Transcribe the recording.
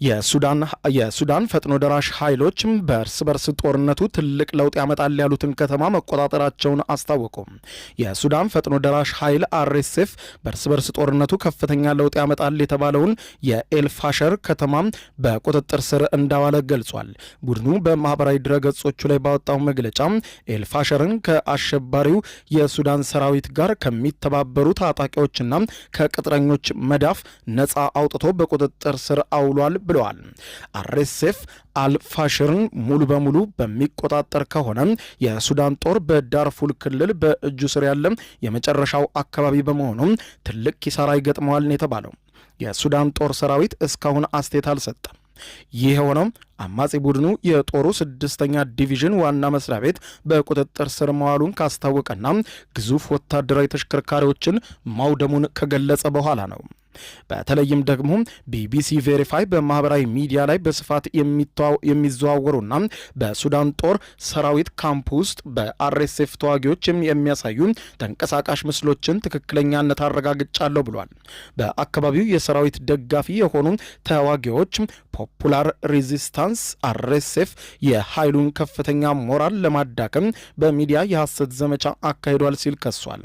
የሱዳን ፈጥኖ ደራሽ ኃይሎች በእርስ በርስ ጦርነቱ ትልቅ ለውጥ ያመጣል ያሉትን ከተማ መቆጣጠራቸውን አስታወቁ። የሱዳን ፈጥኖ ደራሽ ኃይል አርኤስኤፍ በእርስ በርስ ጦርነቱ ከፍተኛ ለውጥ ያመጣል የተባለውን የኤልፋሸር ከተማ በቁጥጥር ስር እንዳዋለ ገልጿል። ቡድኑ በማህበራዊ ድረገጾቹ ላይ ባወጣው መግለጫ ኤልፋሸርን ከአሸባሪው የሱዳን ሰራዊት ጋር ከሚተባበሩ ታጣቂዎችና ከቅጥረኞች መዳፍ ነፃ አውጥቶ በቁጥጥር ስር አውሏል ብለዋል። አርኤስኤፍ አልፋሽርን ሙሉ በሙሉ በሚቆጣጠር ከሆነ የሱዳን ጦር በዳርፉር ክልል በእጁ ስር ያለ የመጨረሻው አካባቢ በመሆኑ ትልቅ ኪሳራ ይገጥመዋል ነው የተባለው። የሱዳን ጦር ሰራዊት እስካሁን አስተያየት አልሰጠም። ይህ የሆነው አማጺ ቡድኑ የጦሩ 6ኛ ዲቪዥን ዋና መስሪያ ቤት በቁጥጥር ስር መዋሉን ካስታወቀና ግዙፍ ወታደራዊ ተሽከርካሪዎችን ማውደሙን ከገለጸ በኋላ ነው። በተለይም ደግሞ ቢቢሲ ቬሪፋይ በማህበራዊ ሚዲያ ላይ በስፋት የሚዘዋወሩና በሱዳን ጦር ሰራዊት ካምፕ ውስጥ በአርኤስኤፍ ተዋጊዎች የሚያሳዩ ተንቀሳቃሽ ምስሎችን ትክክለኛነት አረጋግጫለሁ ብሏል። በአካባቢው የሰራዊት ደጋፊ የሆኑ ተዋጊዎች ፖፑላር ሬዚስታንስ አርኤስኤፍ የኃይሉን ከፍተኛ ሞራል ለማዳከም በሚዲያ የሐሰት ዘመቻ አካሂዷል ሲል ከሷል።